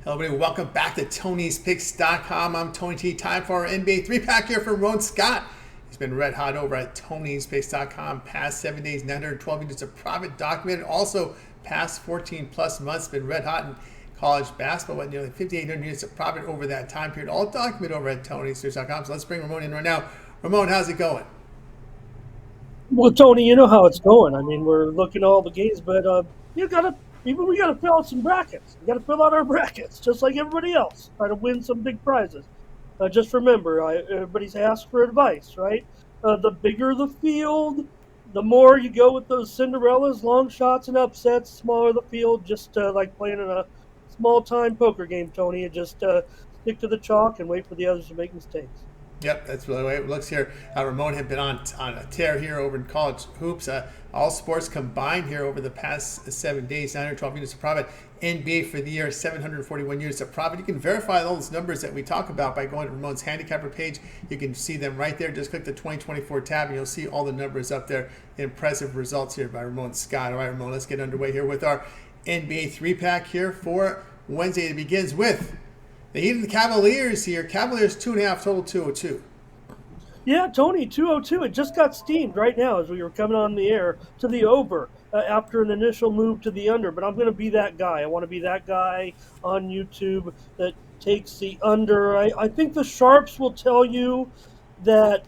Hello, everybody. Welcome back to Tony'sPicks.com. I'm Tony T. Time for our NBA 3-pack here from Ramon Scott. He's been red hot over at Tony'sPicks.com. Past 7 days, 912 units of profit documented. Also, past 14 plus months, been red hot in college basketball with nearly 5,800 units of profit over that time period. All documented over at Tony'sPicks.com. So let's bring Ramon in right now. Ramon, how's it going? Well, Tony, you know how it's going. I mean, we're looking at all the games, but we gotta fill out some brackets. We gotta fill out our brackets, just like everybody else. Try to win some big prizes. Just remember, everybody's asked for advice, right? The bigger the field, the more you go with those Cinderellas, long shots, and upsets. Smaller the field, just like playing in a small-time poker game, Tony. You just stick to the chalk and wait for the others to make mistakes. Yep, that's really the way it looks here. Ramon had been on a tear here over in college hoops. All sports combined here over the past 7 days, 912 units of profit. NBA for the year, 741 units of profit. You can verify all those numbers that we talk about by going to Ramon's handicapper page. You can see them right there. Just click the 2024 tab and you'll see all the numbers up there. Impressive results here by Ramon Scott. All right, Ramon, let's get underway here with our NBA 3-pack here for Wednesday. It begins with the Heat and the Cavaliers here. Cavaliers 2.5, total 202. Yeah, Tony, 202. It just got steamed right now as we were coming on the air to the over after an initial move to the under. But I'm going to be that guy. I want to be that guy on YouTube that takes the under. I think the Sharps will tell you that,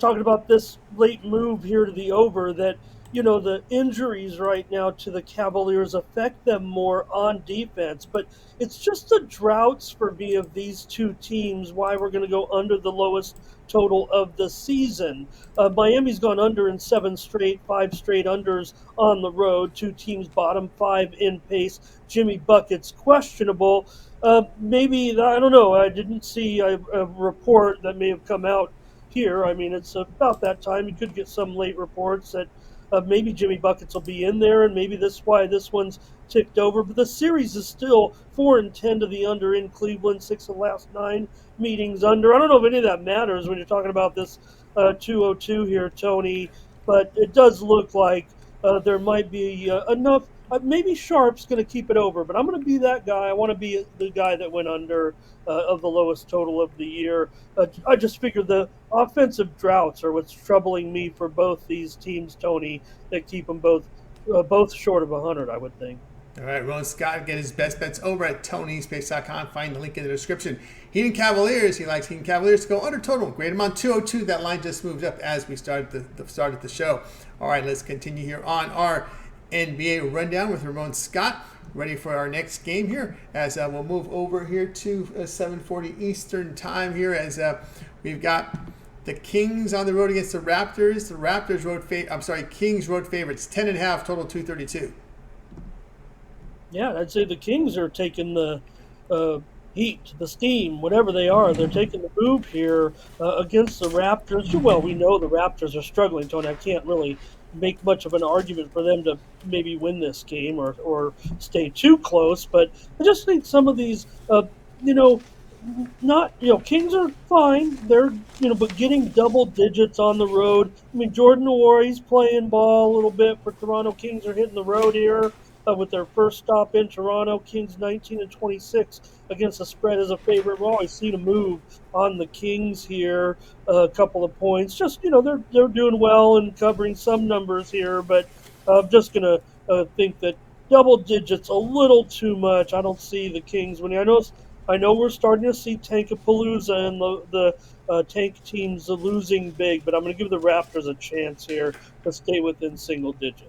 talking about this late move here to the over, that the injuries right now to the Cavaliers affect them more on defense. But it's just the droughts for me of these two teams why we're going to go under the lowest total of the season. Miami's gone under in 5 straight unders on the road. Two teams bottom 5 in pace. Jimmy Bucket's questionable. Maybe, I don't know, I didn't see a report that may have come out here. I mean, it's about that time. You could get some late reports that maybe Jimmy Buckets will be in there, and maybe that's why this one's ticked over. But the series is still 4-10 to the under in Cleveland, 6 of the last 9 meetings under. I don't know if any of that matters when you're talking about this 202 here, Tony, but it does look like there might be enough. Maybe Sharp's going to keep it over, but I'm going to be that guy. I want to be the guy that went under of the lowest total of the year. I just figured the offensive droughts are what's troubling me for both these teams, Tony, that keep them both short of 100, I would think. All right, Ron Scott, get his best bets over at Tony'sPicks.com. Find the link in the description. Heat and Cavaliers. He likes Heat and Cavaliers to go under total. Grade him on 202. That line just moved up as we started the show. All right, let's continue here on our NBA rundown with Ramon Scott. Ready for our next game here as we'll move over here to 7:40 Eastern time here as we've got the Kings on the road against the Raptors. The Raptors Kings road favorites 10.5, total 232. Yeah, I'd say the Kings are taking the heat, the steam, whatever they are. They're taking the move here against the Raptors. Well, we know the Raptors are struggling, Tony. I can't really make much of an argument for them to maybe win this game or stay too close. But I just think some of these, Kings are fine. They're, but getting double digits on the road. I mean, Jordan Nwari's playing ball a little bit for Toronto. Kings are hitting the road here. With their first stop in Toronto, Kings 19-26 against the spread as a favorite. We've always seen a move on the Kings here, a couple of points. Just they're doing well and covering some numbers here, but I'm just gonna think that double digits a little too much. I don't see the Kings winning. I know we're starting to see Tankapalooza and the tank teams losing big, but I'm going to give the Raptors a chance here to stay within single digits.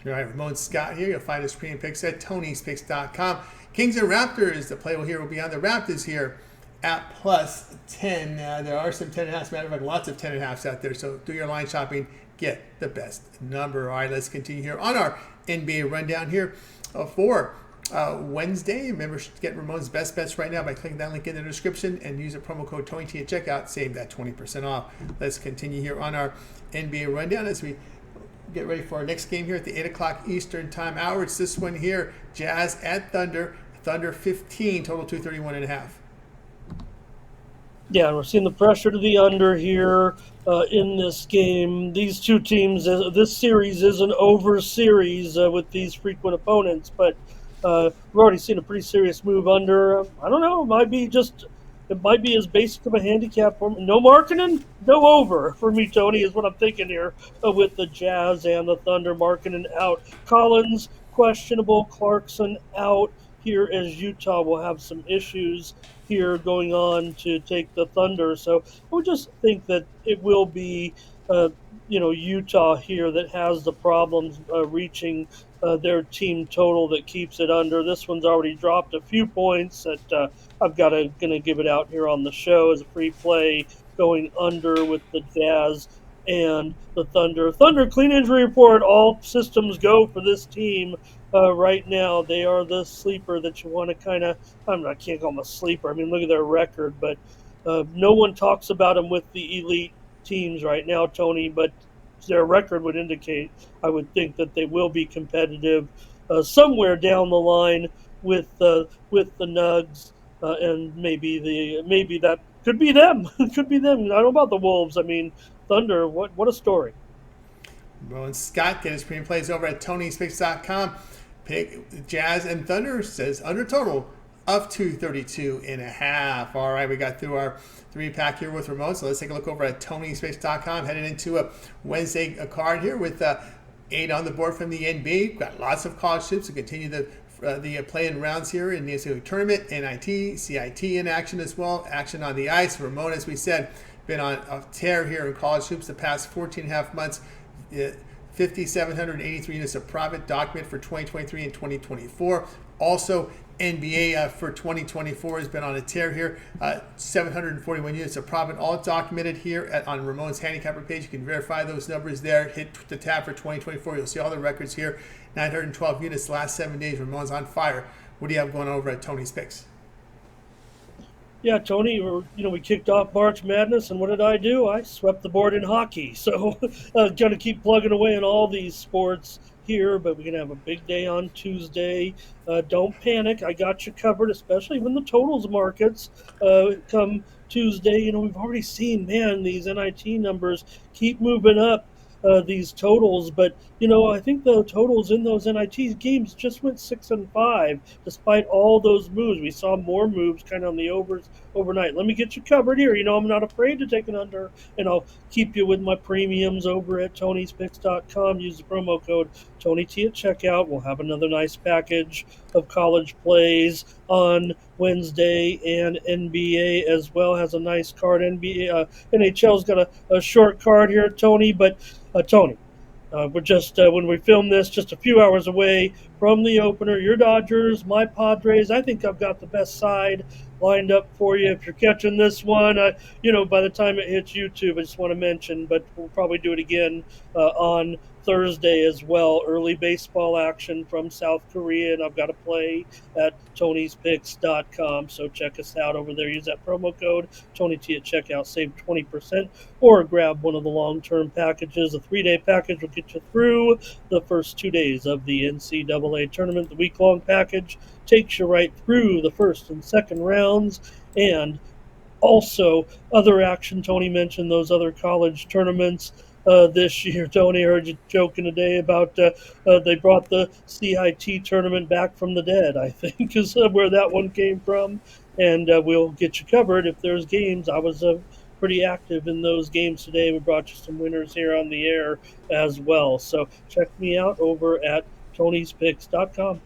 All right, Ramon Scott here. You'll find his premium picks at Tony'sPicks.com. Kings and Raptors. The play here will be on the Raptors here at plus 10. There are some 10.5s. Matter of fact, lots of 10.5s out there. So do your line shopping. Get the best number. All right, let's continue here on our NBA rundown here for Wednesday. Remember to get Ramon's best bets right now by clicking that link in the description and use the promo code TonyT at checkout. Save that 20% off. Let's continue here on our NBA rundown as we get ready for our next game here at the 8 o'clock Eastern time hour. It's this one here, Jazz at Thunder. Thunder 15, total 231.5. Yeah, we're seeing the pressure to the under here in this game. These two teams, this series is an over series with these frequent opponents, but We've already seen a pretty serious move under. I don't know. It might be as basic of a handicap for me. No marketing, no over for me, Tony, is what I'm thinking here with the Jazz and the Thunder. Marketing out. Collins questionable. Clarkson out here as Utah will have some issues here going on to take the Thunder. So I would just think that it will be, uh, Utah here that has the problems reaching their team total that keeps it under. This one's already dropped a few points that I've got to gonna give it out here on the show as a free play going under with the Jazz and the Thunder. Thunder clean injury report. All systems go for this team right now. They are the sleeper that you want to kind of. I can't call them a sleeper. I mean, look at their record, but no one talks about them with the elite teams right now, Tony. But their record would indicate, I would think, that they will be competitive somewhere down the line with the Nugs and maybe that could be them. Could be them. I don't know about the Wolves. I mean, Thunder. What a story. Ramon Scott, get his premium plays over at Tony'sPicks.com. Pick Jazz and Thunder says under total of 232.5. All right, we got through our 3-pack here with Ramon. So let's take a look over at Tony'sPicks.com. Heading into a Wednesday card here with 8 on the board from the NBA. Got lots of college hoops to continue the play-in rounds here in the NCAA tournament. NIT, CIT in action as well. Action on the ice. Ramon, as we said, been on a tear here in college hoops the past 14 and a half months. 5,783 units of profit document for 2023 and 2024. Also, NBA for 2024 has been on a tear here. 741 units of profit, all documented here on Ramon's handicapper page. You can verify those numbers there. Hit the tab for 2024. You'll see all the records here. 912 units the last 7 days. Ramon's on fire. What do you have going on over at Tony's Picks? Yeah, Tony, we kicked off March Madness, and what did I do? I swept the board in hockey. So, going to keep plugging away in all these sports here, but we're going to have a big day on Tuesday. Don't panic. I got you covered, especially when the totals markets come Tuesday. We've already seen, man, these NIT numbers keep moving up. These totals, but I think the totals in those NIT games just went 6-5, despite all those moves. We saw more moves kind of on the overs overnight. Let me get you covered here. I'm not afraid to take an under, and I'll keep you with my premiums over at Tony'sPicks.com. Use the promo code TonyT at checkout. We'll have another nice package of college plays on Wednesday, and NBA as well has a nice card. NHL's got a short card here, Tony, but Tony, we're just, when we film this, just a few hours away from the opener. Your Dodgers, my Padres. I think I've got the best side lined up for you. If you're catching this one, by the time it hits YouTube, I just want to mention, but we'll probably do it again on Thursday as well. Early baseball action from South Korea, and I've got a play at Tony'sPicks.com. So check us out over there. Use that promo code TonyT at checkout. Save 20%, or grab one of the long-term packages. A 3-day package will get you through the first 2 days of the NCAA tournament. The week-long package takes you right through the first and second rounds, and also other action. Tony mentioned those other college tournaments this year. Tony, I heard you joking today about they brought the CIT tournament back from the dead, I think, is where that one came from. And we'll get you covered if there's games. I was pretty active in those games today. We brought you some winners here on the air as well. So check me out over at Tony'sPicks.com.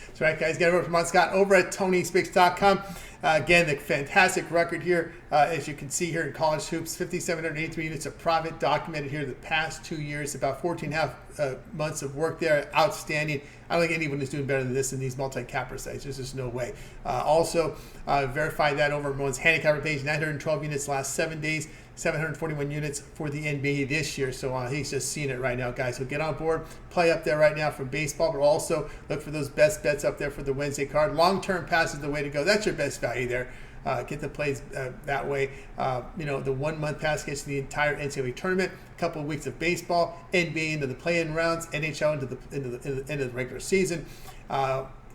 That's right, guys. Get over from Scott over at Tony'sPicks.com. Again, the fantastic record here, as you can see here in college hoops, 5,783 units of profit documented here the past 2 years, about 14 and a half months of work there. Outstanding. I don't think anyone is doing better than this in these multi-capper sites. There's just no way. Also, verify that over Ramon's handicapper page, 912 units last 7 days, 741 units for the NBA this year. So he's just seeing it right now, guys. So get on board, play up there right now for baseball, but also look for those best bets up there for the Wednesday card. Long-term pass is the way to go. That's your best value there. Get the plays that way. The 1 month pass gets the entire NCAA tournament, a couple of weeks of baseball, NBA into the play-in rounds, NHL into the end of the regular season.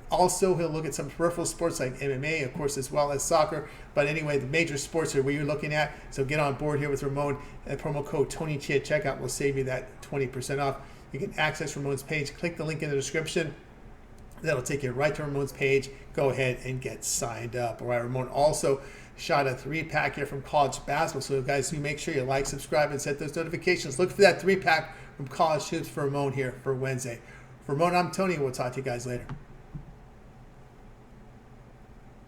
Also, he'll look at some peripheral sports like MMA, of course, as well as soccer. But anyway, the major sports are where you're looking at. So get on board here with Ramon. And promo code TonyT at checkout will save you that 20% off. You can access Ramon's page. Click the link in the description. That'll take you right to Ramon's page. Go ahead and get signed up. All right, Ramon also shot a 3-pack here from college basketball. So guys, do make sure you like, subscribe, and set those notifications. Look for that 3-pack from college hoops for Ramon here for Wednesday. For Ramon, I'm Tony. We'll talk to you guys later.